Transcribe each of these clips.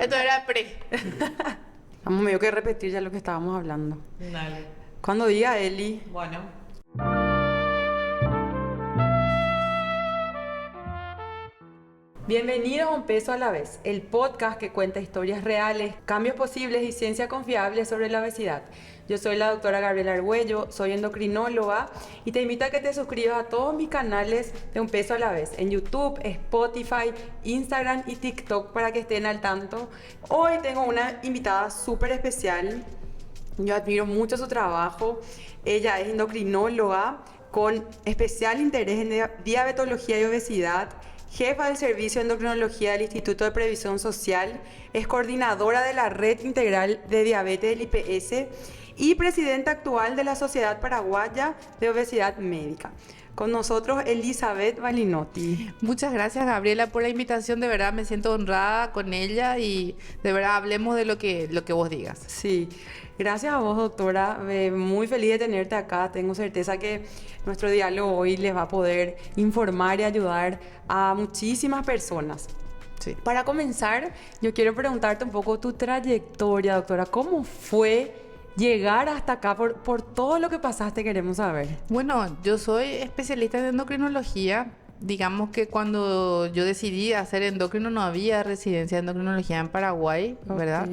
Esto era pre. Vamos medio que repetir ya lo que estábamos hablando. Dale. Cuando diga Eli. Bueno. Bienvenidos a Un Peso a la Vez, el podcast que cuenta historias reales, cambios posibles y ciencia confiable sobre la obesidad. Yo soy la doctora Gabriela Argüello, soy endocrinóloga y te invito a que te suscribas a todos mis canales de Un Peso a la Vez, en YouTube, Spotify, Instagram y TikTok para que estén al tanto. Hoy tengo una invitada súper especial, yo admiro mucho su trabajo, ella es endocrinóloga con especial interés en diabetología y obesidad, jefa del Servicio de Endocrinología del Instituto de Previsión Social, es coordinadora de la Red Integral de Diabetes del IPS y presidenta actual de la Sociedad Paraguaya de Obesidad Médica. Con nosotros Elizabeth Balinotti. Muchas gracias, Gabriela, por la invitación. De verdad me siento honrada con ella y de verdad hablemos de lo que vos digas. Sí, gracias a vos, doctora. Muy feliz de tenerte acá. Tengo certeza que nuestro diálogo hoy les va a poder informar y ayudar a muchísimas personas. Sí. Para comenzar, yo quiero preguntarte un poco tu trayectoria, doctora. ¿Cómo fue llegar hasta acá por todo lo que pasaste? Queremos saber. Bueno, yo soy especialista en endocrinología. Digamos que cuando yo decidí hacer endocrino no había residencia de endocrinología en Paraguay, ¿verdad?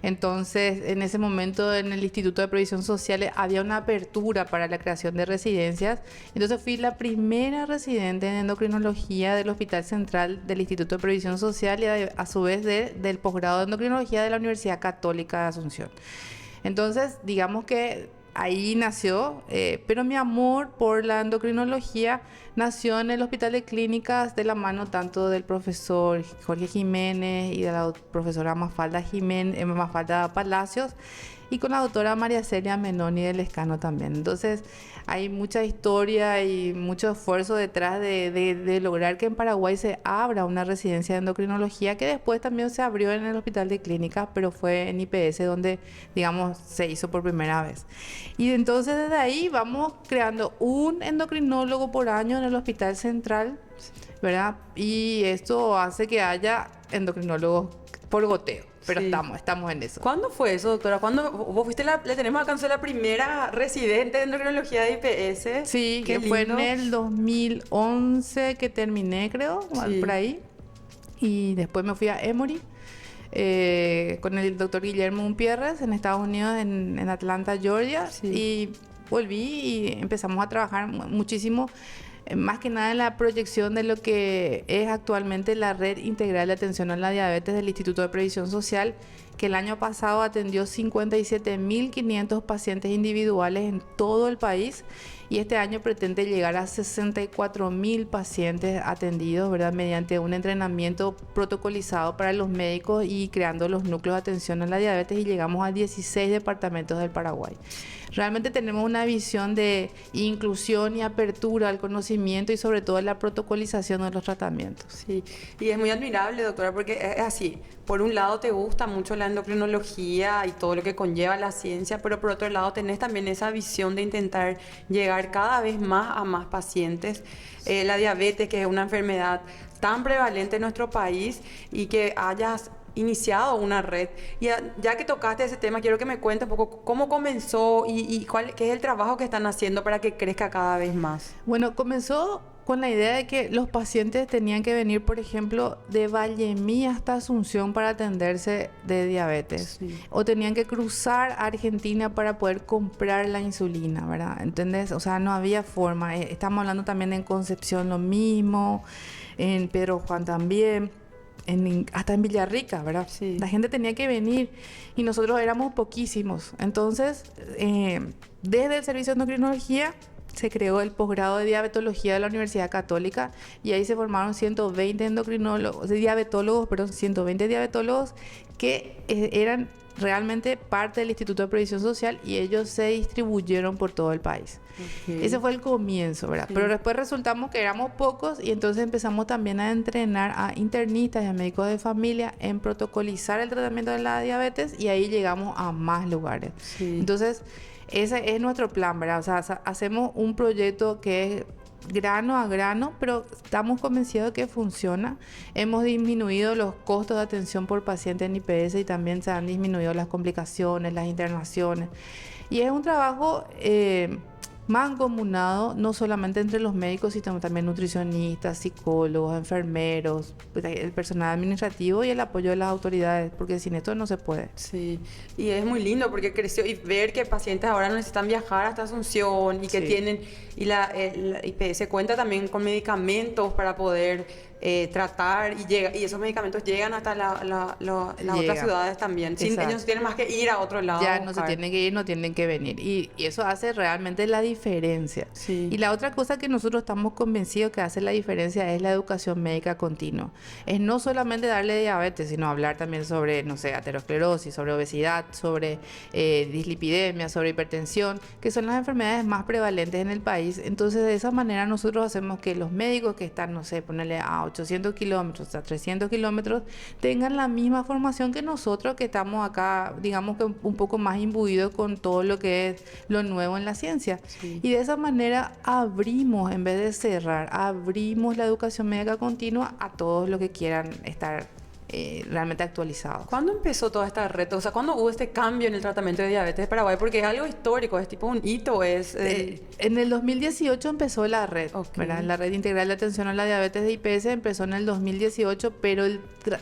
Entonces, en ese momento en el Instituto de Previsión Social había una apertura para la creación de residencias. Entonces fui la primera residente en endocrinología del Hospital Central del Instituto de Previsión Social y a su vez del posgrado de endocrinología de la Universidad Católica de Asunción. Entonces, digamos que ahí nació, pero mi amor por la endocrinología nació en el Hospital de Clínicas de la mano tanto del profesor Jorge Jiménez y de la profesora Mafalda Palacios y con la doctora María Celia Menoni del Escano también. Entonces hay mucha historia y mucho esfuerzo detrás de lograr que en Paraguay se abra una residencia de endocrinología que después también se abrió en el Hospital de Clínicas, pero fue en IPS donde, digamos, se hizo por primera vez. Y entonces desde ahí vamos creando un endocrinólogo por año en el Hospital Central, ¿verdad? Y esto hace que haya endocrinólogos por goteo. Pero sí, estamos en eso. ¿Cuándo fue eso, doctora? ¿Cuándo vos fuiste le tenemos alcanzado la primera residente de endocrinología de IPS? Sí, que fue en el 2011 que terminé, creo, sí, por ahí. Y después me fui a Emory con el doctor Guillermo Umpierres en Estados Unidos, en Atlanta, Georgia. Sí. Y volví y empezamos a trabajar muchísimo. Más que nada en la proyección de lo que es actualmente la Red Integral de Atención a la Diabetes del Instituto de Previsión Social, que el año pasado atendió 57.500 pacientes individuales en todo el país y este año pretende llegar a 64.000 pacientes atendidos, ¿verdad? Mediante un entrenamiento protocolizado para los médicos y creando los núcleos de atención a la diabetes y llegamos a 16 departamentos del Paraguay. Realmente tenemos una visión de inclusión y apertura al conocimiento y sobre todo la protocolización de los tratamientos. Sí, y es muy admirable, doctora, porque es así. Por un lado te gusta mucho la endocrinología y todo lo que conlleva la ciencia, pero por otro lado tenés también esa visión de intentar llegar cada vez más a más pacientes. La diabetes, que es una enfermedad tan prevalente en nuestro país y que hayas iniciado una red. Y ya que tocaste ese tema, quiero que me cuentes un poco cómo comenzó y qué es el trabajo que están haciendo para que crezca cada vez más. Bueno, comenzó con la idea de que los pacientes tenían que venir, por ejemplo, de Vallemí hasta Asunción para atenderse de diabetes. Sí. O tenían que cruzar a Argentina para poder comprar la insulina, ¿verdad? ¿Entendés? O sea, no había forma. Estamos hablando también en Concepción lo mismo, en Pedro Juan también. Hasta en Villarrica, ¿verdad? Sí. La gente tenía que venir y nosotros éramos poquísimos. Entonces, desde el Servicio de Endocrinología se creó el posgrado de diabetología de la Universidad Católica y ahí se formaron 120 diabetólogos que eran realmente parte del Instituto de Previsión Social y ellos se distribuyeron por todo el país. Okay. Ese fue el comienzo, ¿verdad? Sí. Pero después resultamos que éramos pocos y entonces empezamos también a entrenar a internistas y a médicos de familia en protocolizar el tratamiento de la diabetes y ahí llegamos a más lugares. Sí. Entonces, ese es nuestro plan, ¿verdad? O sea, hacemos un proyecto que es grano a grano, pero estamos convencidos de que funciona. Hemos disminuido los costos de atención por paciente en IPS y también se han disminuido las complicaciones, las internaciones. Y es un trabajo mancomunado, no solamente entre los médicos, sino también nutricionistas, psicólogos, enfermeros, el personal administrativo y el apoyo de las autoridades, porque sin esto no se puede. Sí, y es muy lindo porque creció y ver que pacientes ahora no necesitan viajar hasta Asunción y que tienen, y la IPS cuenta también con medicamentos para poder tratar y esos medicamentos llegan hasta las otras ciudades también. Ellos tienen más que ir a otro lado. Ya no se tienen que ir, no tienen que venir. Y eso hace realmente la diferencia. Sí. Y la otra cosa que nosotros estamos convencidos que hace la diferencia es la educación médica continua. Es no solamente darle diabetes, sino hablar también sobre, no sé, aterosclerosis, sobre obesidad, sobre dislipidemia, sobre hipertensión, que son las enfermedades más prevalentes en el país. Entonces, de esa manera nosotros hacemos que los médicos que están, no sé, ponerle a 800 kilómetros, a 300 kilómetros, tengan la misma formación que nosotros que estamos acá, digamos que un poco más imbuidos con todo lo que es lo nuevo en la ciencia. Sí. Y de esa manera abrimos, en vez de cerrar, abrimos la educación médica continua a todos los que quieran estar realmente actualizados. ¿Cuándo empezó toda esta red? O sea, ¿cuándo hubo este cambio en el tratamiento de diabetes de Paraguay? Porque es algo histórico, es tipo un hito. En el 2018 empezó la red, ¿verdad? La red integral de atención a la diabetes de IPS empezó en el 2018, pero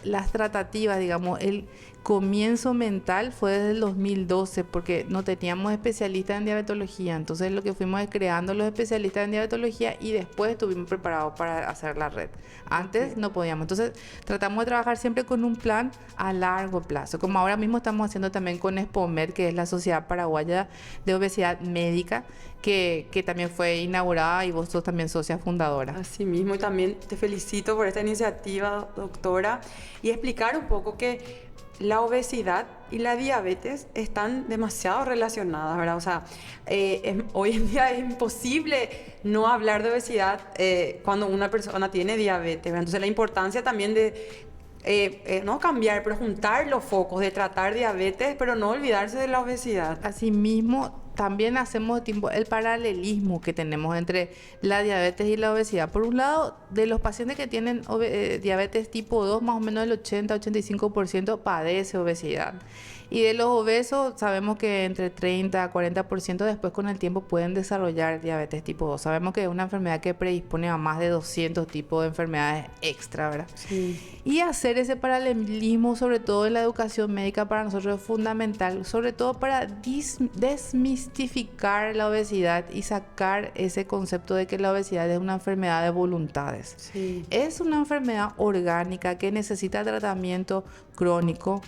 las tratativas, digamos, el comienzo mental fue desde el 2012, porque no teníamos especialistas en diabetología. Entonces lo que fuimos es creando los especialistas en diabetología y después estuvimos preparados para hacer la red. Antes no podíamos. Entonces tratamos de trabajar siempre con un plan a largo plazo, como ahora mismo estamos haciendo también con ESPOMED, que es la Sociedad Paraguaya de Obesidad Médica, que también fue inaugurada y vos sos también socia fundadora. Así mismo, y también te felicito por esta iniciativa, doctora, y explicar un poco que la obesidad y la diabetes están demasiado relacionadas, ¿verdad? O sea, hoy en día es imposible no hablar de obesidad cuando una persona tiene diabetes, ¿verdad? Entonces la importancia también de no cambiar, pero juntar los focos de tratar diabetes, pero no olvidarse de la obesidad. Asimismo, también hacemos el paralelismo que tenemos entre la diabetes y la obesidad. Por un lado, de los pacientes que tienen diabetes tipo 2, más o menos el 80-85% padece obesidad. Y de los obesos, sabemos que entre 30 a 40% después con el tiempo pueden desarrollar diabetes tipo 2. Sabemos que es una enfermedad que predispone a más de 200 tipos de enfermedades extra, ¿verdad? Sí. Y hacer ese paralelismo, sobre todo en la educación médica, para nosotros es fundamental, sobre todo para desmistificar la obesidad y sacar ese concepto de que la obesidad es una enfermedad de voluntades. Sí. Es una enfermedad orgánica que necesita tratamiento crónico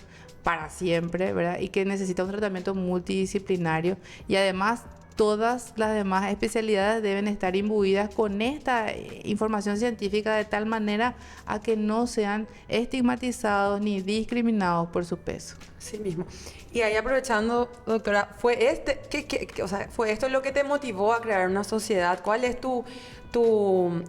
para siempre, ¿verdad? Y que necesita un tratamiento multidisciplinario, y además todas las demás especialidades deben estar imbuidas con esta información científica de tal manera a que no sean estigmatizados ni discriminados por su peso. Sí mismo. Y ahí aprovechando, doctora, ¿fue esto lo que te motivó a crear una sociedad? ¿Cuál es tu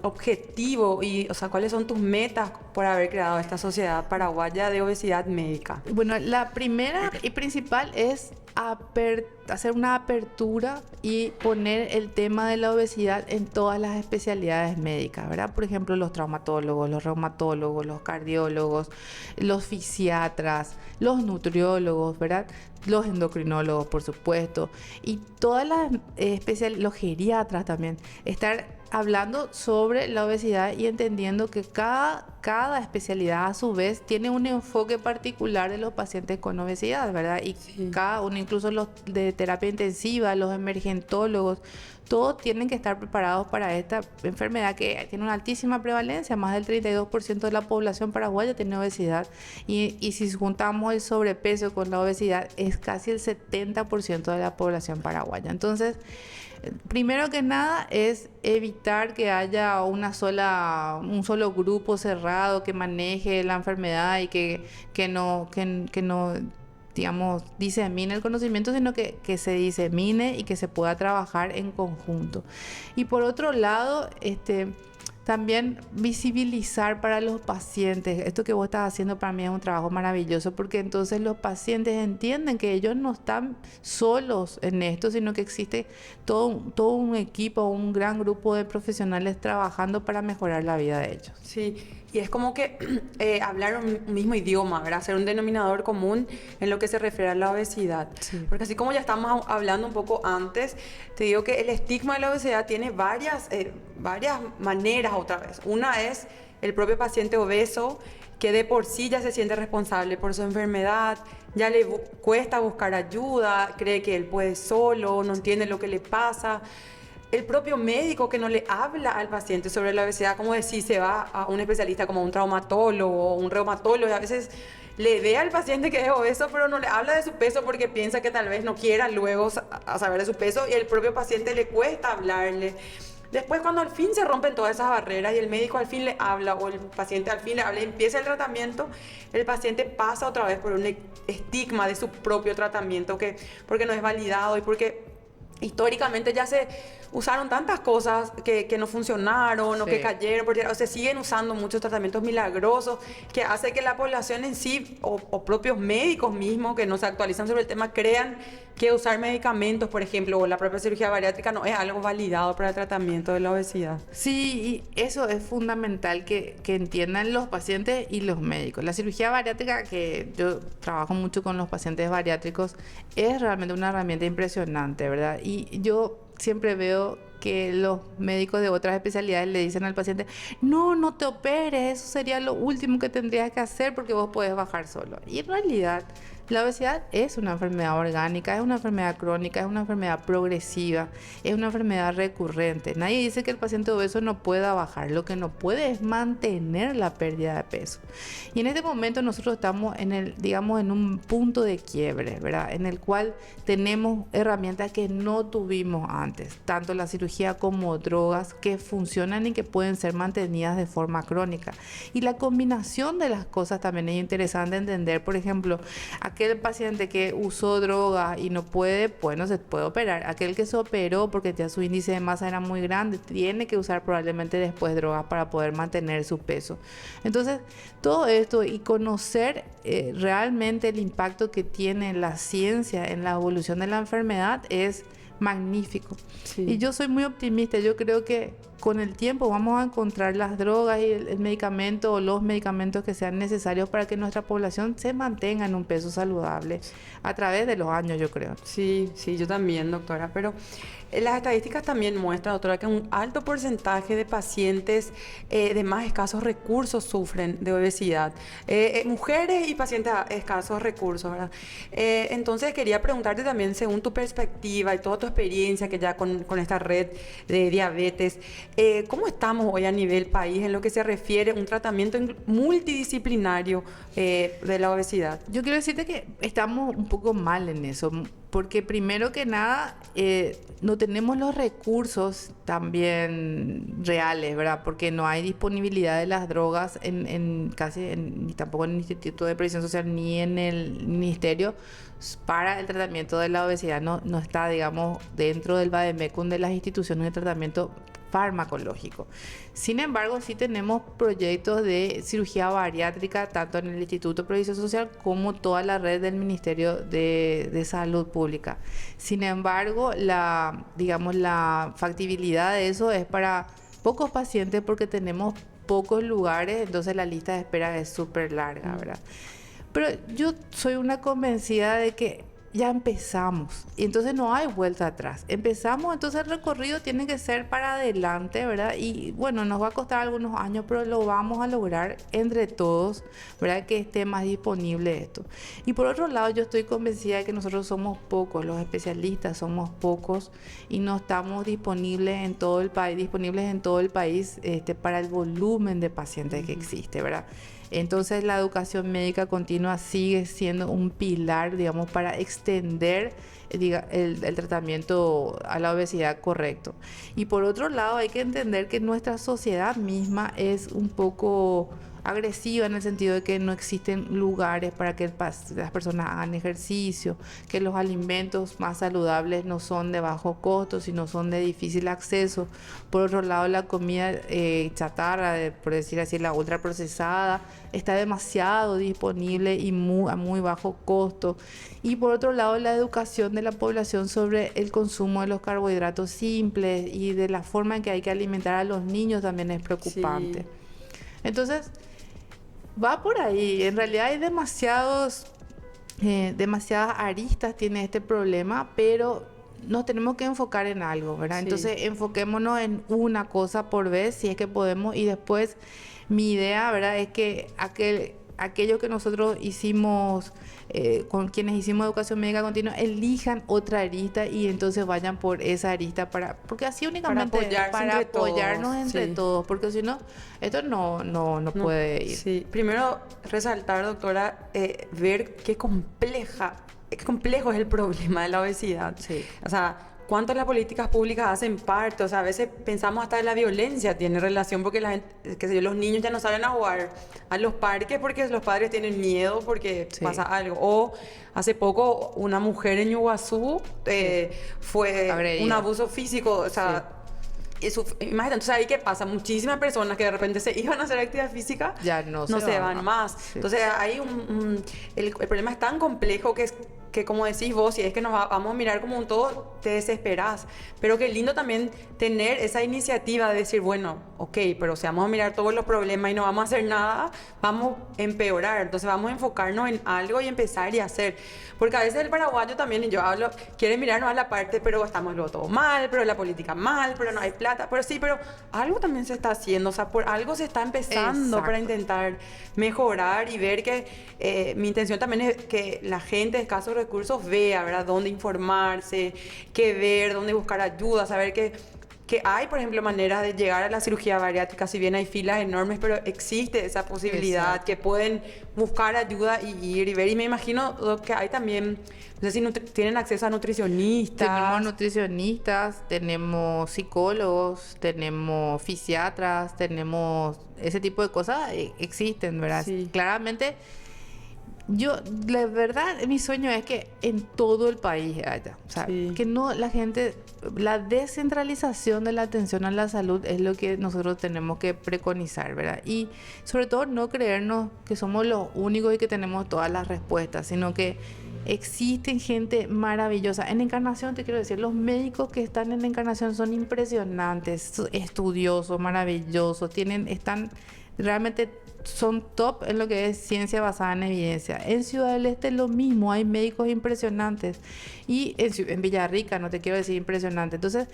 objetivo y, o sea, cuáles son tus metas por haber creado esta sociedad paraguaya de obesidad médica? Bueno, la primera y principal es hacer una apertura y poner el tema de la obesidad en todas las especialidades médicas, ¿verdad? Por ejemplo, los traumatólogos, los reumatólogos, los cardiólogos, los fisiatras, los nutriólogos, ¿verdad? Los endocrinólogos, por supuesto, y todas las los geriatras también, estar hablando sobre la obesidad y entendiendo que cada especialidad a su vez tiene un enfoque particular de los pacientes con obesidad, ¿verdad? Y cada uno, incluso los de terapia intensiva, los emergentólogos, todos tienen que estar preparados para esta enfermedad que tiene una altísima prevalencia. Más del 32% de la población paraguaya tiene obesidad, y si juntamos el sobrepeso con la obesidad es casi el 70% de la población paraguaya. Entonces, primero que nada es evitar que haya un solo grupo cerrado que maneje la enfermedad y que no digamos, disemine el conocimiento, sino que se disemine y que se pueda trabajar en conjunto. Y por otro lado, también visibilizar para los pacientes. Esto que vos estás haciendo para mí es un trabajo maravilloso, porque entonces los pacientes entienden que ellos no están solos en esto, sino que existe todo un equipo, un gran grupo de profesionales trabajando para mejorar la vida de ellos. Sí, y es como que hablar un mismo idioma, ¿verdad? Ser un denominador común en lo que se refiere a la obesidad. Sí. Porque así como ya estamos hablando un poco antes, te digo que el estigma de la obesidad tiene varias maneras otra vez. Una es el propio paciente obeso, que de por sí ya se siente responsable por su enfermedad, ya le cuesta buscar ayuda, cree que él puede solo, no entiende lo que le pasa. El propio médico que no le habla al paciente sobre la obesidad, como decir, se va a un especialista como un traumatólogo o un reumatólogo y a veces le ve al paciente que es obeso, pero no le habla de su peso porque piensa que tal vez no quiera luego saber de su peso, y el propio paciente le cuesta hablarle. Después, cuando al fin se rompen todas esas barreras y el médico al fin le habla o el paciente al fin le habla y empieza el tratamiento, el paciente pasa otra vez por un estigma de su propio tratamiento porque no es validado y porque históricamente ya se usaron tantas cosas que no funcionaron o que cayeron, porque se siguen usando muchos tratamientos milagrosos que hace que la población en sí o propios médicos mismos que no se actualizan sobre el tema crean que usar medicamentos, por ejemplo, o la propia cirugía bariátrica no es algo validado para el tratamiento de la obesidad. Sí, y eso es fundamental que entiendan los pacientes y los médicos. La cirugía bariátrica, que yo trabajo mucho con los pacientes bariátricos, es realmente una herramienta impresionante, ¿verdad? Y yo siempre veo que los médicos de otras especialidades le dicen al paciente, no te operes, eso sería lo último que tendrías que hacer porque vos podés bajar solo. Y en realidad la obesidad es una enfermedad orgánica, es una enfermedad crónica, es una enfermedad progresiva, es una enfermedad recurrente. Nadie dice que el paciente obeso no pueda bajar, lo que no puede es mantener la pérdida de peso. Y en este momento nosotros estamos en un punto de quiebre, ¿verdad? En el cual tenemos herramientas que no tuvimos antes, tanto la cirugía como drogas que funcionan y que pueden ser mantenidas de forma crónica. Y la combinación de las cosas también es interesante entender. Por ejemplo, aquel paciente que usó droga y no puede, bueno, se puede operar. Aquel que se operó porque ya su índice de masa era muy grande, tiene que usar probablemente después drogas para poder mantener su peso. Entonces, todo esto y conocer realmente el impacto que tiene la ciencia en la evolución de la enfermedad es magnífico. Sí. Y yo soy muy optimista. Yo creo que con el tiempo vamos a encontrar las drogas y el medicamento o los medicamentos que sean necesarios para que nuestra población se mantenga en un peso saludable a través de los años, yo creo. Sí, yo también, doctora, pero las estadísticas también muestran, doctora, que un alto porcentaje de pacientes de más escasos recursos sufren de obesidad. Mujeres y pacientes a escasos recursos, ¿verdad? Entonces quería preguntarte también, según tu perspectiva y toda tu experiencia que ya con esta red de diabetes, ¿cómo estamos hoy a nivel país en lo que se refiere a un tratamiento multidisciplinario de la obesidad? Yo quiero decirte que estamos un poco mal en eso, porque primero que nada no tenemos los recursos también reales, ¿verdad? Porque no hay disponibilidad de las drogas ni tampoco en el Instituto de Previsión Social ni en el Ministerio para el tratamiento de la obesidad. No está, digamos, dentro del Vademecum de las instituciones de tratamiento farmacológico. Sin embargo, sí tenemos proyectos de cirugía bariátrica tanto en el Instituto de Previsión Social como toda la red del Ministerio de Salud Pública. Sin embargo, la factibilidad de eso es para pocos pacientes porque tenemos pocos lugares, entonces la lista de espera es súper larga, ¿verdad? Pero yo soy una convencida de que ya empezamos y entonces no hay vuelta atrás. Empezamos, entonces el recorrido tiene que ser para adelante, ¿verdad? Y bueno, nos va a costar algunos años, pero lo vamos a lograr entre todos, ¿verdad? Que esté más disponible esto. Y por otro lado, yo estoy convencida de que nosotros somos pocos, los especialistas somos pocos y no estamos disponibles en todo el país, para el volumen de pacientes que existe, ¿verdad? Entonces la educación médica continua sigue siendo un pilar, digamos, para extender el tratamiento a la obesidad correcto. Y por otro lado hay que entender que nuestra sociedad misma es un poco agresiva en el sentido de que no existen lugares para que las personas hagan ejercicio, que los alimentos más saludables no son de bajo costo, sino son de difícil acceso. Por otro lado, la comida chatarra, por decir así, la ultraprocesada, está demasiado disponible y a muy bajo costo. Y por otro lado, la educación de la población sobre el consumo de los carbohidratos simples y de la forma en que hay que alimentar a los niños también es preocupante. Sí. Entonces, va por ahí. En realidad hay demasiadas aristas tiene este problema, pero nos tenemos que enfocar en algo, ¿verdad? Sí. Entonces, enfoquémonos en una cosa por vez, si es que podemos, y después mi idea, ¿verdad?, es que aquello que nosotros hicimos, con quienes hicimos educación médica continua, elijan otra arista y entonces vayan por esa arista porque así únicamente para apoyarnos entre todos, porque si no, esto no puede ir. Sí, primero resaltar, doctora, ver qué complejo es el problema de la obesidad. Sí. O sea, cuánto las políticas públicas hacen parte, o sea, a veces pensamos hasta de la violencia tiene relación porque la gente, qué sé yo, los niños ya no salen a jugar a los parques porque los padres tienen miedo porque pasa algo. O hace poco una mujer en Iguazú fue agredida. Un abuso físico, o sea, imagínate, entonces ahí qué pasa, muchísimas personas que de repente se iban a hacer actividad física ya no se van más. Sí. Entonces ahí el problema es tan complejo que como decís vos, si es que nos vamos a mirar como un todo, te desesperás. Pero qué lindo también tener esa iniciativa de decir, bueno, ok, pero si vamos a mirar todos los problemas y no vamos a hacer nada, vamos a empeorar. Entonces vamos a enfocarnos en algo y empezar y hacer. Porque a veces el paraguayo también, y yo hablo, quiere mirarnos a la parte, pero estamos luego todo mal, pero la política mal, pero no hay plata. Pero sí, pero algo también se está haciendo, o sea, por algo se está empezando. Exacto. Para intentar mejorar y ver que mi intención también es que la gente de escasos recursos vea, ¿verdad?, dónde informarse, qué ver, dónde buscar ayuda, saber que hay, por ejemplo, maneras de llegar a la cirugía bariátrica, si bien hay filas enormes, pero existe esa posibilidad. Exacto. Que pueden buscar ayuda y ir y ver. Y me imagino que hay también, no sé si tienen acceso a nutricionistas. Tenemos nutricionistas, tenemos psicólogos, tenemos fisiatras, tenemos ese tipo de cosas, existen, ¿verdad? Sí. Claramente. Yo, la verdad, mi sueño es que en todo el país haya, o sea, que no la gente, la descentralización de la atención a la salud es lo que nosotros tenemos que preconizar, ¿verdad? Y sobre todo no creernos que somos los únicos y que tenemos todas las respuestas, sino que existen gente maravillosa. En Encarnación, te quiero decir, los médicos que están en Encarnación son impresionantes, estudiosos, maravillosos, están realmente son top en lo que es ciencia basada en evidencia. En Ciudad del Este lo mismo, hay médicos impresionantes. Y en Villarrica, no te quiero decir impresionante. Entonces,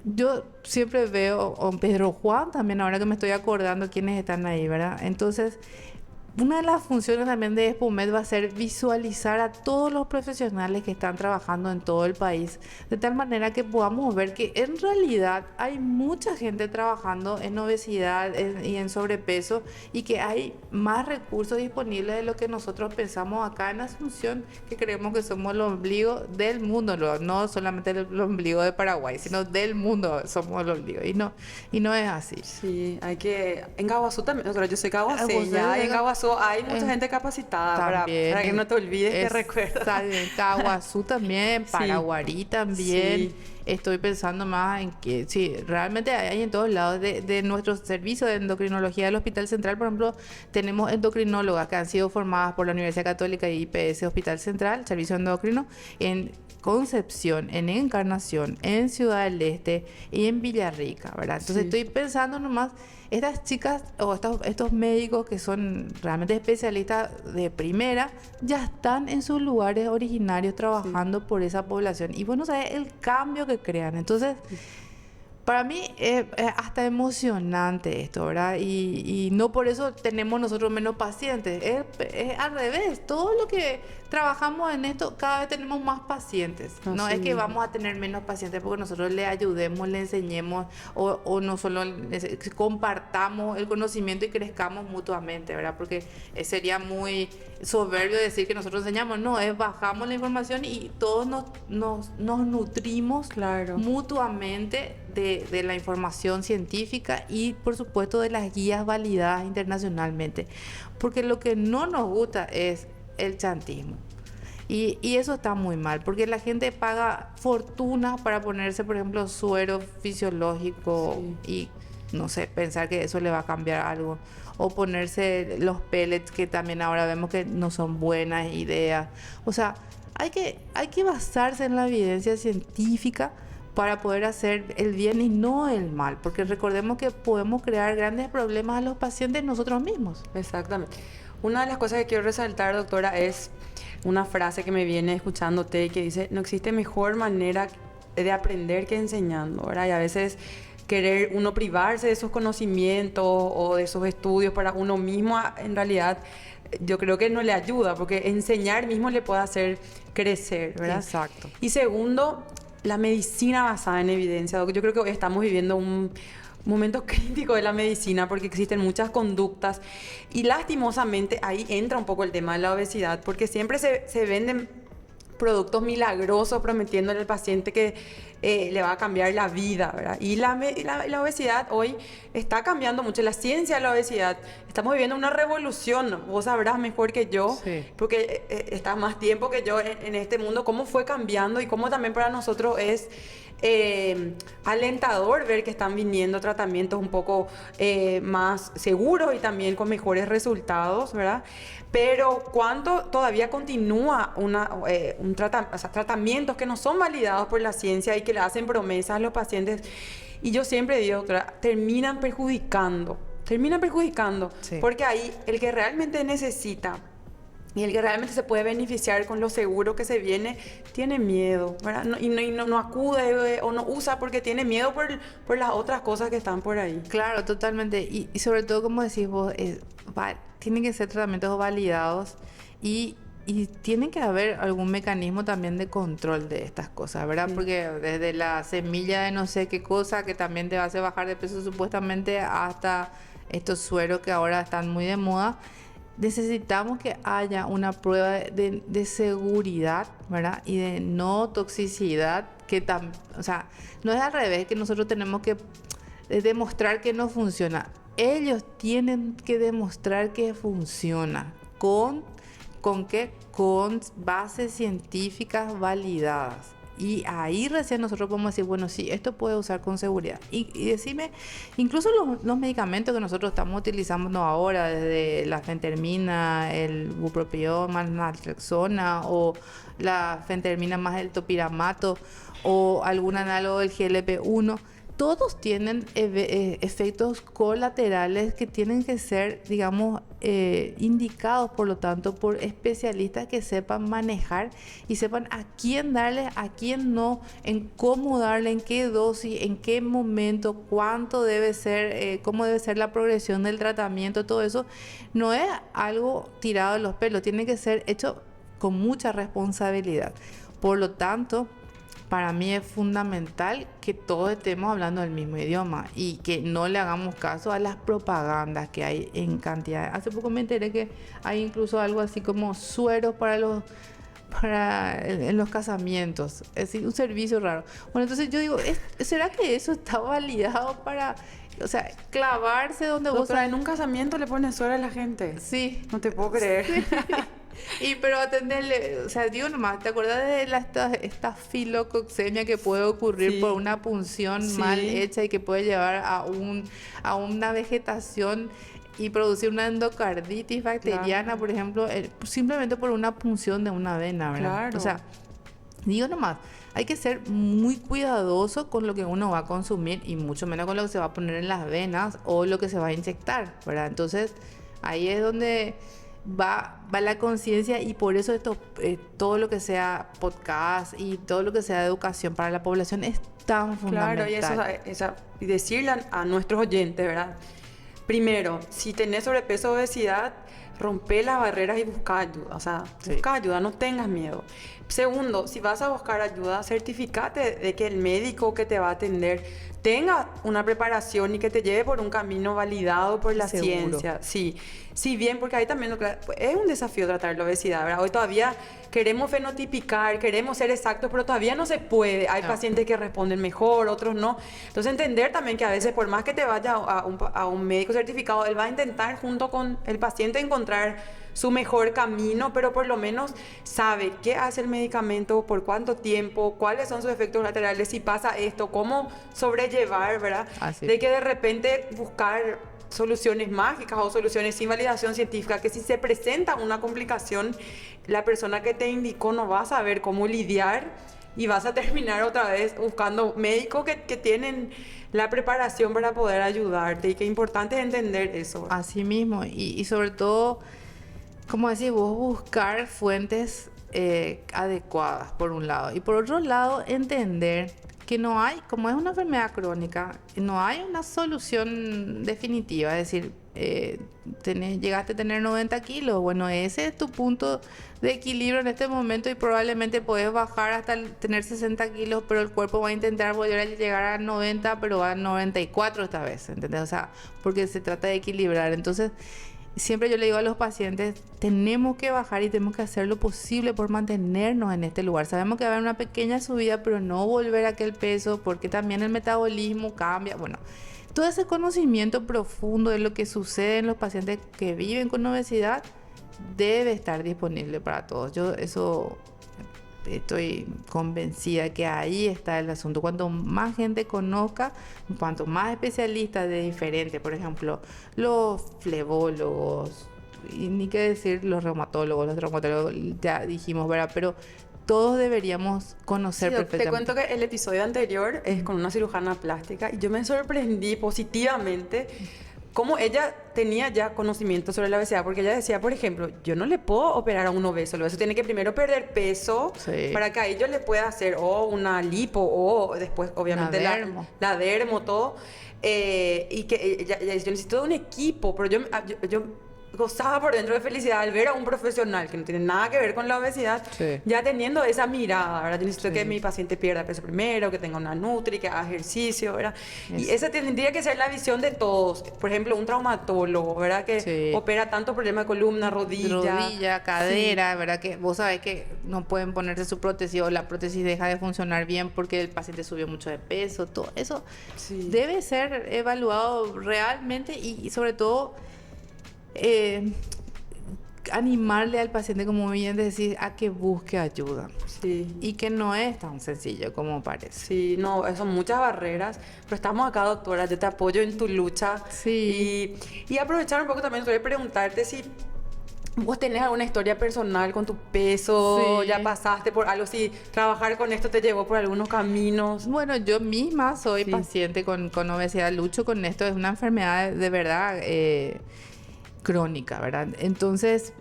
yo siempre veo a Pedro Juan también, ahora que me estoy acordando quiénes están ahí, ¿verdad? Entonces, una de las funciones también de Expomed va a ser visualizar a todos los profesionales que están trabajando en todo el país, de tal manera que podamos ver que en realidad hay mucha gente trabajando en obesidad y en sobrepeso y que hay más recursos disponibles de lo que nosotros pensamos acá en Asunción, que creemos que somos el ombligo del mundo, no solamente el ombligo de Paraguay, sino del mundo somos el ombligo, y no es así. Sí, hay que... En Caguazú también, yo soy caguaseña, en Caguazú hay mucha gente capacitada para que no te olvides que recuerdas. En Caguazú también, Paraguarí también. Sí. Estoy pensando más en que, sí, realmente hay en todos lados de nuestros servicios de endocrinología del Hospital Central. Por ejemplo, tenemos endocrinólogas que han sido formadas por la Universidad Católica y IPS Hospital Central, servicio endocrino, en Concepción, en Encarnación, en Ciudad del Este y en Villarrica, ¿verdad? Entonces estoy pensando nomás, estas chicas o estos médicos que son realmente especialistas de primera, ya están en sus lugares originarios trabajando por esa población. Y bueno, sabes el cambio que crean. Entonces, para mí es hasta emocionante esto, ¿verdad? Y no por eso tenemos nosotros menos pacientes. Es al revés. Todo lo que trabajamos en esto, cada vez tenemos más pacientes. No es que vamos a tener menos pacientes porque nosotros le ayudemos, le enseñemos o no solo compartamos el conocimiento y crezcamos mutuamente, ¿verdad? Porque sería muy soberbio decir que nosotros enseñamos. No, bajamos la información y todos nos nutrimos mutuamente de la información científica y, por supuesto, de las guías validadas internacionalmente. Porque lo que no nos gusta es el chantismo. Y eso está muy mal, porque la gente paga fortuna para ponerse, por ejemplo, suero fisiológico y, no sé, pensar que eso le va a cambiar algo. O ponerse los pellets, que también ahora vemos que no son buenas ideas. O sea, hay que basarse en la evidencia científica para poder hacer el bien y no el mal, porque recordemos que podemos crear grandes problemas a los pacientes nosotros mismos. Exactamente. Una de las cosas que quiero resaltar, doctora, es una frase que me viene escuchándote y que dice: no existe mejor manera de aprender que enseñando, ¿verdad? Y a veces querer uno privarse de esos conocimientos o de esos estudios para uno mismo, en realidad yo creo que no le ayuda, porque enseñar mismo le puede hacer crecer, ¿verdad? Exacto. Y segundo, la medicina basada en evidencia. Yo creo que hoy estamos viviendo un momento crítico de la medicina, porque existen muchas conductas y lastimosamente ahí entra un poco el tema de la obesidad, porque siempre se venden productos milagrosos prometiéndole al paciente que le va a cambiar la vida, ¿verdad? Y la obesidad hoy está cambiando mucho. La ciencia de la obesidad, estamos viviendo una revolución. Vos sabrás mejor que yo, porque estás más tiempo que yo en este mundo, cómo fue cambiando y cómo también para nosotros es alentador ver que están viniendo tratamientos un poco más seguros y también con mejores resultados, ¿verdad? Pero ¿cuánto todavía continúa tratamientos que no son validados por la ciencia y que le hacen promesas a los pacientes? Y yo siempre digo, doctora, terminan perjudicando, porque ahí el que realmente necesita y el que realmente se puede beneficiar con lo seguro que se viene, tiene miedo, ¿verdad? No acude o no usa porque tiene miedo por las otras cosas que están por ahí. Claro, totalmente. Y sobre todo, como decís vos, tienen que ser tratamientos validados y tiene que haber algún mecanismo también de control de estas cosas, ¿verdad? Porque desde la semilla de no sé qué cosa, que también te hace bajar de peso supuestamente, hasta estos sueros que ahora están muy de moda, necesitamos que haya una prueba de seguridad, ¿verdad? Y de no toxicidad, o sea, no es al revés, que nosotros tenemos que demostrar que no funciona. Ellos tienen que demostrar que funciona. ¿Con qué? Con bases científicas validadas. Y ahí recién nosotros podemos decir, bueno, sí, esto puede usar con seguridad. Y decime, incluso los medicamentos que nosotros estamos utilizando ahora, desde la fentermina, el bupropión más naltrexona, o la fentermina más el topiramato, o algún análogo del GLP-1, todos tienen efectos colaterales que tienen que ser, digamos, indicados, por lo tanto, por especialistas que sepan manejar y sepan a quién darle, a quién no, en cómo darle, en qué dosis, en qué momento, cuánto debe ser, cómo debe ser la progresión del tratamiento. Todo eso no es algo tirado de los pelos, tiene que ser hecho con mucha responsabilidad. Por lo tanto, para mí es fundamental que todos estemos hablando el mismo idioma y que no le hagamos caso a las propagandas que hay en cantidad. Hace poco me enteré que hay incluso algo así como sueros en los casamientos. Es decir, un servicio raro. Bueno, entonces yo digo, ¿será que eso está validado para, o sea, clavarse donde vos... Doctora, en un casamiento le ponen suero a la gente? Sí. No te puedo creer. Sí. Pero atenderle, o sea, digo nomás, ¿te acuerdas de esta filocoxemia que puede ocurrir por una punción mal hecha y que puede llevar a una vegetación y producir una endocarditis bacteriana, por ejemplo, simplemente por una punción de una vena, ¿verdad? Claro. O sea, digo nomás, hay que ser muy cuidadoso con lo que uno va a consumir y mucho menos con lo que se va a poner en las venas o lo que se va a inyectar, ¿verdad? Entonces, ahí es donde va la conciencia, y por eso todo lo que sea podcast y todo lo que sea educación para la población es tan fundamental. Claro, y decirle a nuestros oyentes, ¿verdad? Primero, si tenés sobrepeso o obesidad, rompe las barreras y busca ayuda. O sea, busca ayuda, no tengas miedo. Segundo, si vas a buscar ayuda, certificate de que el médico que te va a atender tenga una preparación y que te lleve por un camino validado por la Seguro. ciencia. Sí, sí, bien, porque ahí también es un desafío tratar la obesidad, ¿verdad? Hoy todavía queremos fenotipicar, queremos ser exactos, pero todavía no se puede. Hay pacientes que responden mejor, otros no. Entonces entender también que a veces por más que te vaya a un médico certificado, él va a intentar junto con el paciente encontrar su mejor camino, pero por lo menos sabe qué hace el medicamento, por cuánto tiempo, cuáles son sus efectos laterales, si pasa esto, cómo sobrellevar, ¿verdad? Así. De que de repente buscar soluciones mágicas o soluciones sin validación científica, que si se presenta una complicación, la persona que te indicó no va a saber cómo lidiar y vas a terminar otra vez buscando médicos que tienen la preparación para poder ayudarte, y qué importante es entender eso. Así mismo, y sobre todo, como decís vos, buscar fuentes adecuadas, por un lado. Y por otro lado, entender que no hay, como es una enfermedad crónica, no hay una solución definitiva. Es decir, llegaste a tener 90 kilos, bueno, ese es tu punto de equilibrio en este momento y probablemente podés bajar hasta tener 60 kilos, pero el cuerpo va a intentar volver a llegar a 90, pero va a 94 esta vez, ¿entendés? O sea, porque se trata de equilibrar. Entonces, siempre yo le digo a los pacientes, tenemos que bajar y tenemos que hacer lo posible por mantenernos en este lugar. Sabemos que va a haber una pequeña subida, pero no volver a aquel peso, porque también el metabolismo cambia. Bueno, todo ese conocimiento profundo de lo que sucede en los pacientes que viven con obesidad debe estar disponible para todos. Yo eso estoy convencida que ahí está el asunto. Cuanto más gente conozca, cuanto más especialistas de diferentes, por ejemplo, los flebólogos, y ni qué decir los traumatólogos, ya dijimos, ¿verdad? Pero todos deberíamos conocer perfectamente. Te cuento que el episodio anterior es con una cirujana plástica y yo me sorprendí positivamente cómo ella tenía ya conocimiento sobre la obesidad, porque ella decía, por ejemplo, yo no le puedo operar a un obeso. El obeso tiene que primero perder peso, sí, para que ahí yo le pueda hacer o una lipo o después, obviamente, la dermo, todo. Y que yo necesito de un equipo, pero yo gozaba por dentro de felicidad al ver a un profesional que no tiene nada que ver con la obesidad, sí, ya teniendo esa mirada, ¿verdad? Yo necesito, sí, que mi paciente pierda peso primero, que tenga una nutri, que haga ejercicio, ¿verdad? Y esa tendría que ser la visión de todos. Por ejemplo, un traumatólogo, ¿verdad? Que sí, opera tanto problemas de columna, rodilla, cadera, sí, ¿verdad? Que vos sabés que no pueden ponerse su prótesis o la prótesis deja de funcionar bien porque el paciente subió mucho de peso. Todo eso, sí, debe ser evaluado realmente y sobre todo animarle al paciente, como bien decir, a que busque ayuda. Sí. Y que no es tan sencillo como parece. Sí, no, son muchas barreras, pero estamos acá, doctora, yo te apoyo en tu lucha. Sí. Y aprovechar un poco también, quería preguntarte si vos tenés alguna historia personal con tu peso, sí, ya pasaste por algo, si trabajar con esto te llevó por algunos caminos. Bueno, yo misma soy, sí, paciente con obesidad, lucho con esto, es una enfermedad de verdad crónica, ¿verdad? Entonces,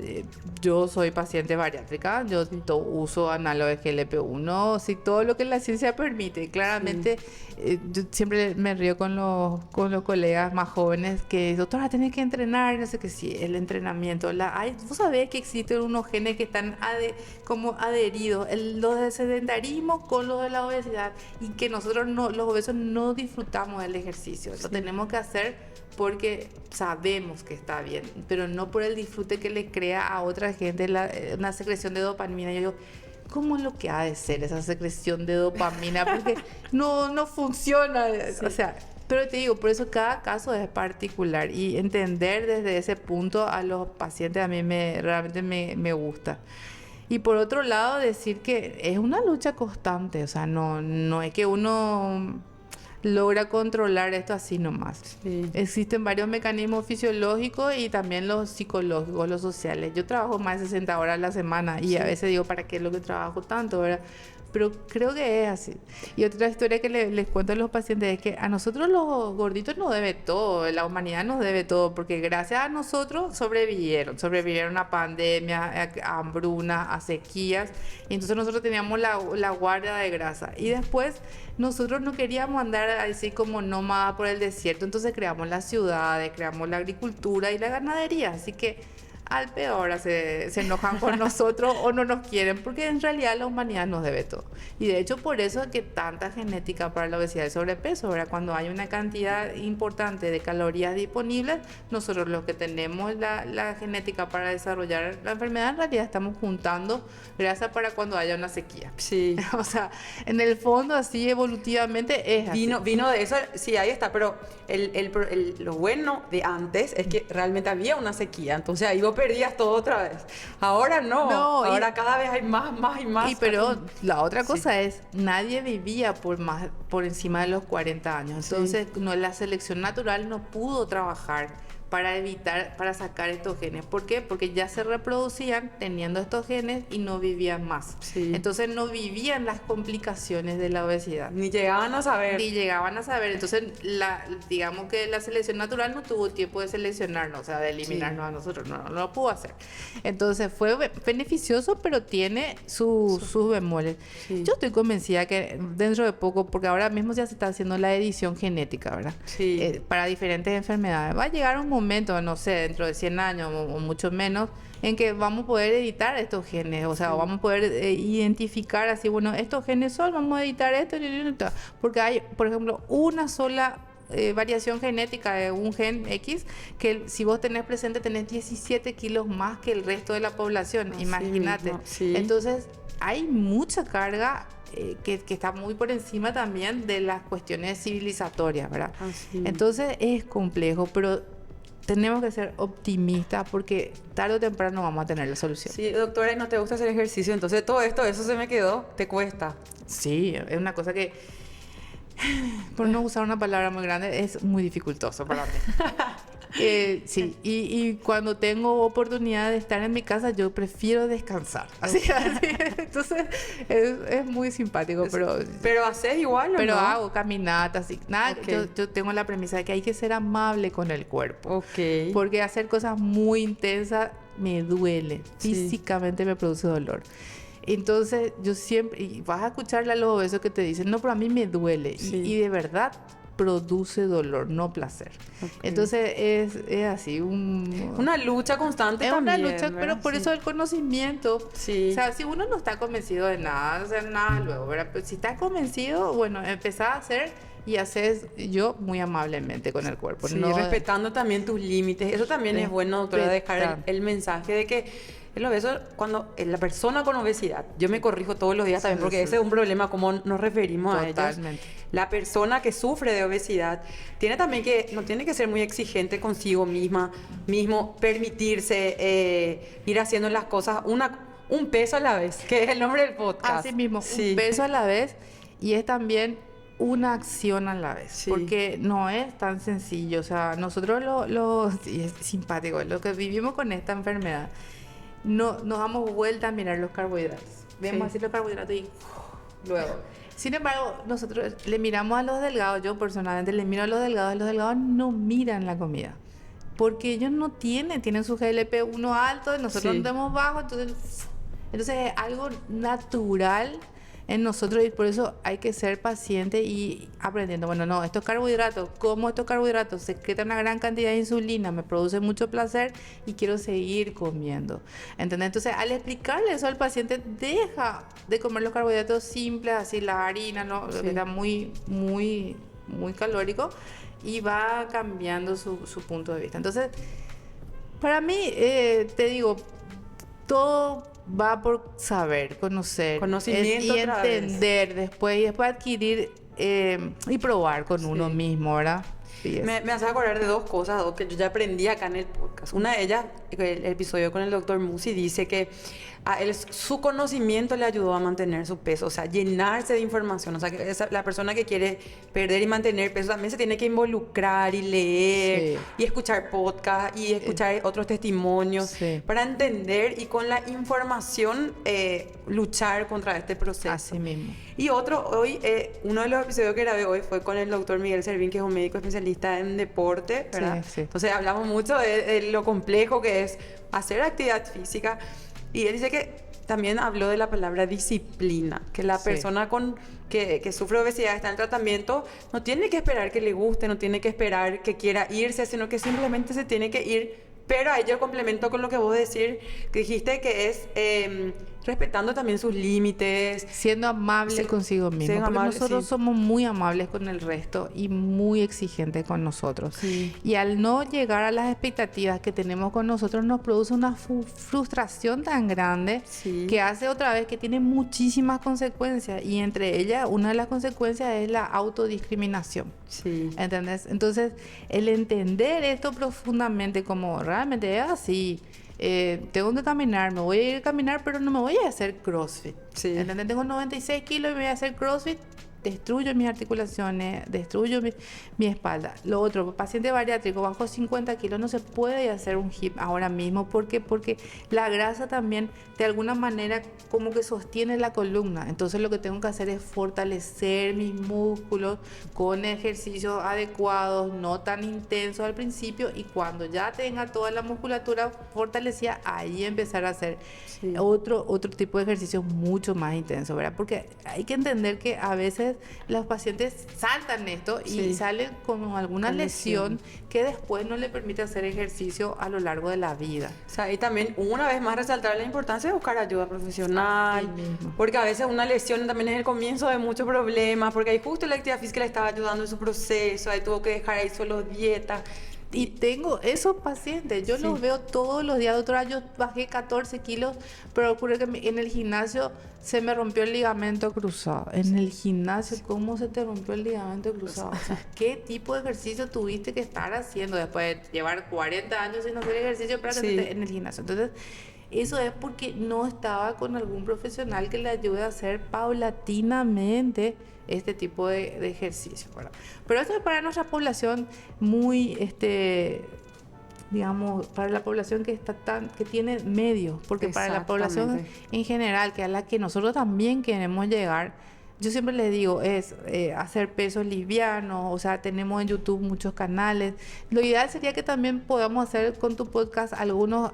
yo soy paciente bariátrica, yo uso análogos GLP-1, sí, todo lo que la ciencia permite. Claramente, sí, yo siempre me río con los colegas más jóvenes que, doctora, tenés que entrenar, no sé qué, sí, el entrenamiento. Vos sabés que existen unos genes que están como adheridos, los del sedentarismo con los de la obesidad, y que nosotros, los obesos, no disfrutamos del ejercicio. Sí. Lo tenemos que hacer porque sabemos que está bien, pero no por el disfrute que le crea a otra gente una secreción de dopamina. Yo digo, ¿cómo es lo que ha de ser esa secreción de dopamina? Porque no funciona. Sí. O sea, pero te digo, por eso cada caso es particular y entender desde ese punto a los pacientes a mí realmente me gusta. Y por otro lado, decir que es una lucha constante, o sea, no es que uno logra controlar esto así nomás. Sí. Existen varios mecanismos fisiológicos y también los psicológicos, los sociales. Yo trabajo más de 60 horas a la semana y sí, a veces digo, ¿para qué es lo que trabajo tanto, verdad? Pero creo que es así. Y otra historia que les cuento a los pacientes es que a nosotros los gorditos nos debe todo, la humanidad nos debe todo, porque gracias a nosotros sobrevivieron a pandemia, a hambruna, a sequías, y entonces nosotros teníamos la guardia de grasa. Y después nosotros no queríamos andar así como nómadas por el desierto, entonces creamos las ciudades, creamos la agricultura y la ganadería, así que al peor se enojan con nosotros o no nos quieren, porque en realidad la humanidad nos debe todo. Y de hecho por eso es que tanta genética para la obesidad y sobrepeso, ¿verdad? Cuando hay una cantidad importante de calorías disponibles, nosotros los que tenemos la genética para desarrollar la enfermedad, en realidad estamos juntando grasa para cuando haya una sequía. Sí. O sea, en el fondo así evolutivamente es así. Vino de eso, sí, ahí está, pero lo bueno de antes es que realmente había una sequía, entonces ahí vos perdías todo otra vez. Ahora no, ahora cada vez hay más y más. Pero la otra cosa es, nadie vivía por encima de los 40 años, entonces la selección natural no pudo trabajar para sacar estos genes. ¿Por qué? Porque ya se reproducían teniendo estos genes y no vivían más. Sí. Entonces no vivían las complicaciones de la obesidad. Ni llegaban a saber. Entonces, digamos que la selección natural no tuvo tiempo de seleccionarnos, o sea, de eliminarnos a nosotros. No lo pudo hacer. Entonces fue beneficioso, pero tiene sus bemoles. Sí. Yo estoy convencida que dentro de poco, porque ahora mismo ya se está haciendo la edición genética, ¿verdad? Sí. Para diferentes enfermedades. Va a llegar un momento, no sé, dentro de 100 años o mucho menos, en que vamos a poder editar estos genes, o sea, vamos a poder identificar así, bueno, estos genes son, vamos a editar esto, porque hay, por ejemplo, una sola variación genética de un gen X, que si vos tenés presente, tenés 17 kilos más que el resto de la población, imagínate. Entonces, hay mucha carga que está muy por encima también de las cuestiones civilizatorias, ¿verdad? Entonces, es complejo, pero tenemos que ser optimistas porque tarde o temprano vamos a tener la solución. Sí, doctora, ¿y no te gusta hacer ejercicio? Entonces todo eso se me quedó, ¿te cuesta? Sí, es una cosa que, por no usar una palabra muy grande, es muy dificultoso para mí. Sí, y cuando tengo oportunidad de estar en mi casa, yo prefiero descansar. Así. Entonces, es muy simpático, pero haces igual, ¿o pero no? hago caminatas y nada. Yo tengo la premisa de que hay que ser amable con el cuerpo. Porque hacer cosas muy intensas me duele. Físicamente me produce dolor. Entonces, yo siempre, y vas a escucharle a los obesos que te dicen, no, pero a mí me duele. Y de verdad produce dolor, no placer. Entonces es así una lucha constante también. Una lucha, pero por eso el conocimiento. O sea, si uno no está convencido de nada, o sea, nada luego, ¿verdad? Pero si estás convencido, bueno, empezás a hacer y haces yo muy amablemente con el cuerpo. Respetando también tus límites. Eso también es bueno, doctora, dejar el mensaje de que el obeso, cuando la persona con obesidad, yo me corrijo todos los días también, porque ese es un problema, como nos referimos a ellos. La persona que sufre de obesidad no tiene que ser muy exigente consigo mismo, permitirse ir haciendo las cosas un peso a la vez, que es el nombre del podcast. Así mismo, un peso a la vez, y es también una acción a la vez, porque no es tan sencillo. O sea, nosotros y es simpático, lo que vivimos con esta enfermedad, no nos damos vuelta a mirar los carbohidratos. Vemos así los carbohidratos y luego. Sin embargo, nosotros le miramos a los delgados, yo personalmente le miro a los delgados no miran la comida. Porque ellos no tienen su GLP-1 alto, nosotros no tenemos bajo, entonces es algo natural en nosotros y por eso hay que ser paciente y aprendiendo. Bueno, no, estos carbohidratos, como estos carbohidratos secretan una gran cantidad de insulina, me produce mucho placer y quiero seguir comiendo. ¿Entendés? Entonces, al explicarle eso al paciente, deja de comer los carbohidratos simples, así la harina, ¿no? Que está muy, muy, muy calórico y va cambiando su punto de vista. Entonces, para mí, te digo, todo va por saber, conocer, conocimiento y entender después, y después adquirir y probar con uno mismo, ¿verdad? Me hace acordar de dos cosas que yo ya aprendí acá en el podcast. Una de ellas, el episodio con el doctor Musi, dice que su conocimiento le ayudó a mantener su peso, o sea, llenarse de información. O sea, que la persona que quiere perder y mantener peso también se tiene que involucrar y leer y escuchar podcasts y escuchar otros testimonios para entender y con la información luchar contra este proceso. Así mismo. Y uno de los episodios que grabé hoy fue con el doctor Miguel Servín, que es un médico especialista en deporte, ¿verdad? Entonces hablamos mucho de lo complejo que es hacer actividad física. Y él dice que también habló de la palabra disciplina, que la persona que sufre obesidad, está en tratamiento, no tiene que esperar que le guste, no tiene que esperar que quiera irse, sino que simplemente se tiene que ir Pero ahí yo complemento con lo que vos decís, que dijiste que es respetando también sus límites. Siendo amable consigo mismo. Porque nosotros somos muy amables con el resto y muy exigentes con nosotros. Sí. Y al no llegar a las expectativas que tenemos con nosotros, nos produce una frustración tan grande que hace otra vez que tiene muchísimas consecuencias. Y entre ellas, una de las consecuencias es la autodiscriminación. Sí. ¿Entendés? Entonces, el entender esto profundamente como realmente es así. Tengo que caminar, me voy a ir a caminar, pero no me voy a hacer CrossFit. Sí. ¿Entendés? Tengo 96 kilos y me voy a hacer CrossFit, destruyo mis articulaciones, destruyo mi espalda. Lo otro, paciente bariátrico bajo 50 kilos no se puede hacer un HIIT ahora mismo. ¿Por qué? Porque la grasa también de alguna manera como que sostiene la columna. Entonces lo que tengo que hacer es fortalecer mis músculos con ejercicios adecuados, no tan intensos al principio, y cuando ya tenga toda la musculatura fortalecida, ahí empezar a hacer otro tipo de ejercicios mucho más intensos, ¿verdad? Porque hay que entender que a veces los pacientes saltan esto y salen con alguna lesión que después no le permite hacer ejercicio a lo largo de la vida. O sea, y también una vez más resaltar la importancia de buscar ayuda profesional, porque a veces una lesión también es el comienzo de muchos problemas, porque ahí justo la actividad física le estaba ayudando en su proceso, ahí tuvo que dejar ahí solo dieta. Y tengo esos pacientes, yo los veo todos los días. Doctora, yo bajé 14 kilos, pero ocurre que en el gimnasio se me rompió el ligamento cruzado. En el gimnasio, ¿cómo se te rompió el ligamento cruzado? O sea, ¿qué tipo de ejercicio tuviste que estar haciendo después de llevar 40 años sin hacer ejercicio para que esté en el gimnasio? Entonces, eso es porque no estaba con algún profesional que le ayude a hacer paulatinamente este tipo de ejercicio, ¿verdad? Pero esto es para nuestra población muy, digamos, para la población que tiene medios, porque para la población en general, que a la que nosotros también queremos llegar, yo siempre les digo, es hacer pesos livianos. O sea, tenemos en YouTube muchos canales. Lo ideal sería que también podamos hacer con tu podcast algunos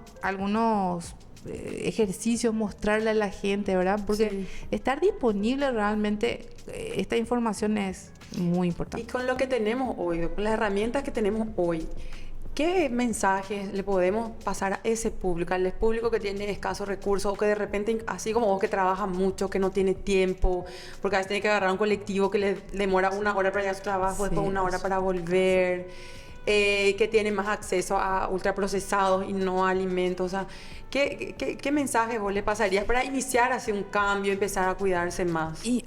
ejercicios, mostrarle a la gente, ¿verdad? Porque estar disponible realmente, esta información es muy importante. Y con lo que tenemos hoy, con las herramientas que tenemos hoy, ¿qué mensajes le podemos pasar a ese público, al público que tiene escasos recursos o que de repente, así como vos, que trabaja mucho, que no tiene tiempo, porque a veces tiene que agarrar un colectivo que le demora 1 hora para ir a su trabajo, después 1 hora para volver, que tiene más acceso a ultraprocesados y no a alimentos? O sea, ¿qué mensaje vos le pasarías para iniciar así un cambio, empezar a cuidarse más? Y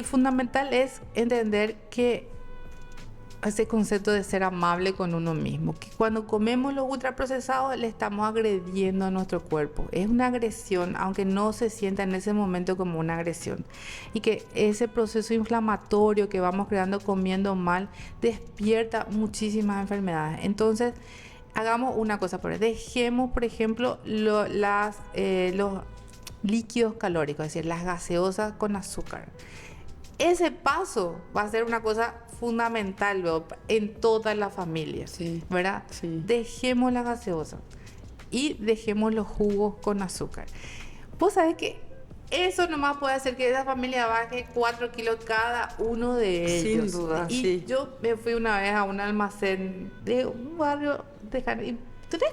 fundamental es entender que ese concepto de ser amable con uno mismo, que cuando comemos los ultraprocesados le estamos agrediendo a nuestro cuerpo. Es una agresión, aunque no se sienta en ese momento como una agresión, y que ese proceso inflamatorio que vamos creando comiendo mal despierta muchísimas enfermedades. Entonces, hagamos una cosa, dejemos, por ejemplo, los líquidos calóricos, es decir, las gaseosas con azúcar. Ese paso va a ser una cosa fundamental luego en todas las familias, ¿verdad? Dejemos la gaseosa y dejemos los jugos con azúcar. Vos sabés que eso nomás puede hacer que esa familia baje 4 kilos cada uno de ellos. Sin duda, y yo me fui una vez a un almacén de un barrio de Jardín. ¿Tenés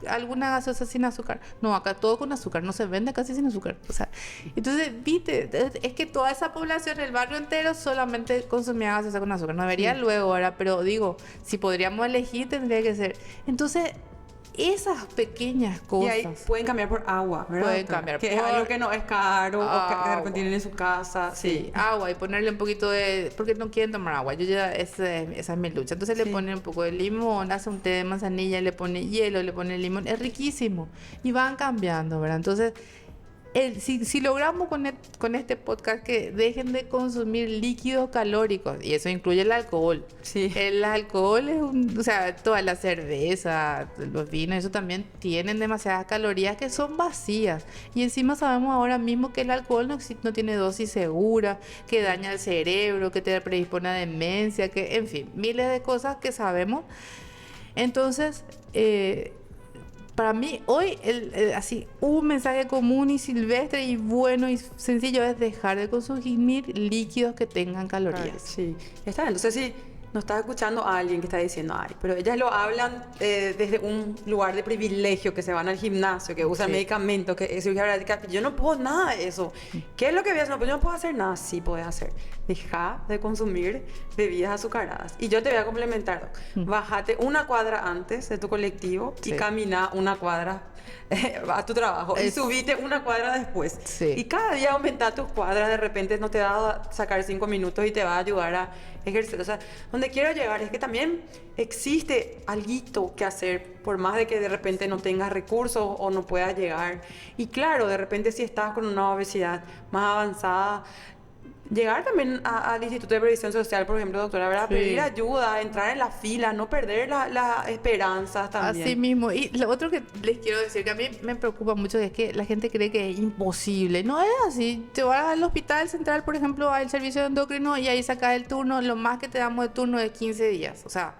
alguna gaseosa sin azúcar? No, acá todo con azúcar, no se vende casi sin azúcar. O sea, entonces, viste, es que toda esa población, el barrio entero, solamente consumía gaseosa con azúcar. No debería luego ahora, pero digo, si podríamos elegir, tendría que ser. Entonces, esas pequeñas cosas. Y ahí pueden cambiar por agua, ¿verdad? Pueden cambiar que es algo que no es caro, o que de repente tienen en su casa. Agua, y ponerle un poquito de... Porque no quieren tomar agua. Esa es mi lucha. Entonces le ponen un poco de limón, hace un té de manzanilla, le pone hielo, le pone limón. Es riquísimo. Y van cambiando, ¿verdad? Entonces, si logramos con este podcast que dejen de consumir líquidos calóricos, y eso incluye el alcohol. El alcohol es o sea, toda la cerveza, los vinos, eso también tienen demasiadas calorías que son vacías. Y encima sabemos ahora mismo que el alcohol no tiene dosis segura, que daña el cerebro, que te predispone a demencia, que, en fin, miles de cosas que sabemos. Entonces, para mí, hoy, así, un mensaje común y silvestre y bueno y sencillo es dejar de consumir líquidos que tengan calorías. Está bien. Entonces, no estás escuchando a alguien que está diciendo, ay, pero ellas lo hablan desde un lugar de privilegio, que se van al gimnasio, que usan medicamentos, que es cirugía bariátrica. Yo no puedo nada de eso. ¿Qué es lo que voy a hacer? No, pues yo no puedo hacer nada. Sí puedes hacer. Deja de consumir bebidas azucaradas. Y yo te voy a complementar. Bájate una cuadra antes de tu colectivo y camina una cuadra a tu trabajo. Y subite una cuadra después. Y cada día aumenta tus cuadras. De repente no te va a sacar 5 minutos y te va a ayudar a ejercer. O sea, donde quiero llegar es que también existe alguito que hacer, por más de que de repente no tengas recursos o no puedas llegar. Y claro, de repente si estás con una obesidad más avanzada, llegar también al Instituto de Previsión Social, por ejemplo, doctora, ¿verdad? Pedir ayuda, entrar en la fila, no perder las esperanzas también. Así mismo. Y lo otro que les quiero decir, que a mí me preocupa mucho, es que la gente cree que es imposible. No es así. Te vas al hospital central, por ejemplo, al servicio de endocrino, y ahí sacas el turno. Lo más que te damos de turno es 15 días. O sea,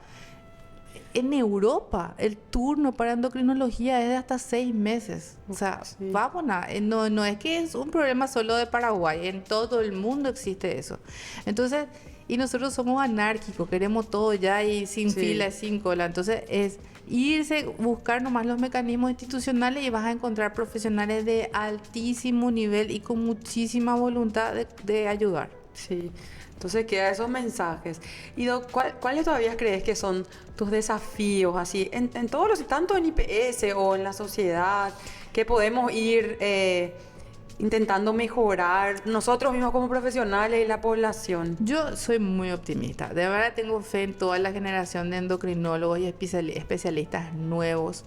en Europa el turno para endocrinología es de hasta 6 meses. O sea, vamos no es que es un problema solo de Paraguay, en todo el mundo existe eso. Entonces, y nosotros somos anárquicos, queremos todo ya y sin fila, sin cola. Entonces es irse, buscar nomás los mecanismos institucionales y vas a encontrar profesionales de altísimo nivel y con muchísima voluntad de ayudar. Sí. Entonces quedan esos mensajes. Y ¿cuáles todavía crees que son tus desafíos así en todos los, tanto en IPS o en la sociedad, que podemos ir intentando mejorar nosotros mismos como profesionales y la población? Yo soy muy optimista. De verdad tengo fe en toda la generación de endocrinólogos y especialistas nuevos.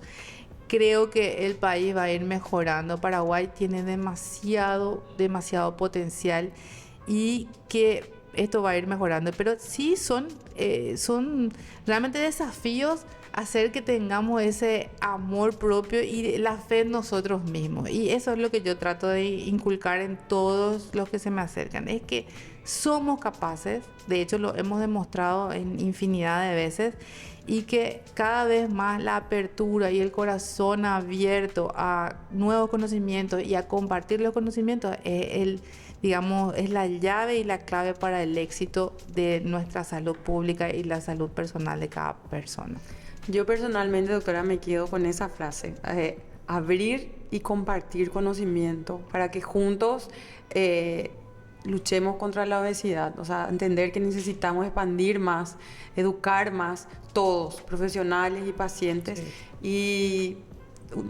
Creo que el país va a ir mejorando. Paraguay tiene demasiado potencial y que esto va a ir mejorando, pero sí son realmente desafíos hacer que tengamos ese amor propio y la fe en nosotros mismos. Y eso es lo que yo trato de inculcar en todos los que se me acercan. Es que somos capaces, de hecho lo hemos demostrado en infinidad de veces, y que cada vez más la apertura y el corazón abierto a nuevos conocimientos y a compartir los conocimientos es es la llave y la clave para el éxito de nuestra salud pública y la salud personal de cada persona. Yo personalmente, doctora, me quedo con esa frase, abrir y compartir conocimiento para que juntos luchemos contra la obesidad. O sea, entender que necesitamos expandir más, educar más, todos, profesionales y pacientes, y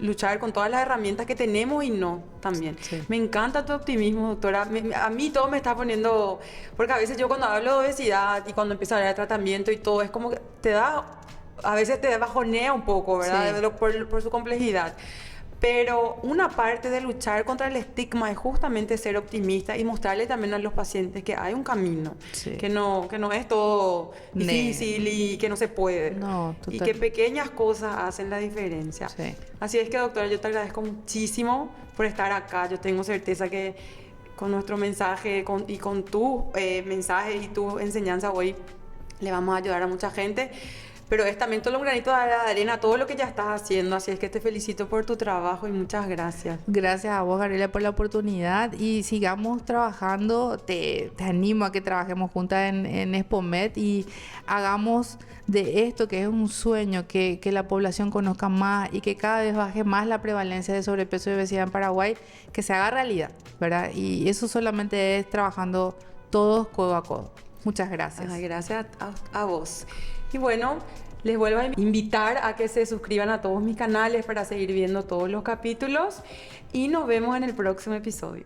luchar con todas las herramientas que tenemos y no también. Me encanta tu optimismo, doctora. A mí todo me está poniendo... Porque a veces yo cuando hablo de obesidad y cuando empiezo a hablar de tratamiento y todo, es como que a veces te bajonea un poco, ¿verdad? Por su complejidad. Pero una parte de luchar contra el estigma es justamente ser optimista y mostrarle también a los pacientes que hay un camino, que no es todo difícil y que no se puede. Y que pequeñas cosas hacen la diferencia. Así es que, doctora, yo te agradezco muchísimo por estar acá. Yo tengo certeza que con nuestro mensaje y con tu mensaje y tu enseñanza hoy le vamos a ayudar a mucha gente. Pero es también todo un granito de arena, todo lo que ya estás haciendo. Así es que te felicito por tu trabajo y muchas gracias. Gracias a vos, Gabriela, por la oportunidad. Y sigamos trabajando. Te animo a que trabajemos juntas en Expomed y hagamos de esto, que es un sueño, que la población conozca más y que cada vez baje más la prevalencia de sobrepeso y obesidad en Paraguay, que se haga realidad, ¿verdad? Y eso solamente es trabajando todos codo a codo. Muchas gracias. Gracias a vos. Y bueno, les vuelvo a invitar a que se suscriban a todos mis canales para seguir viendo todos los capítulos y nos vemos en el próximo episodio.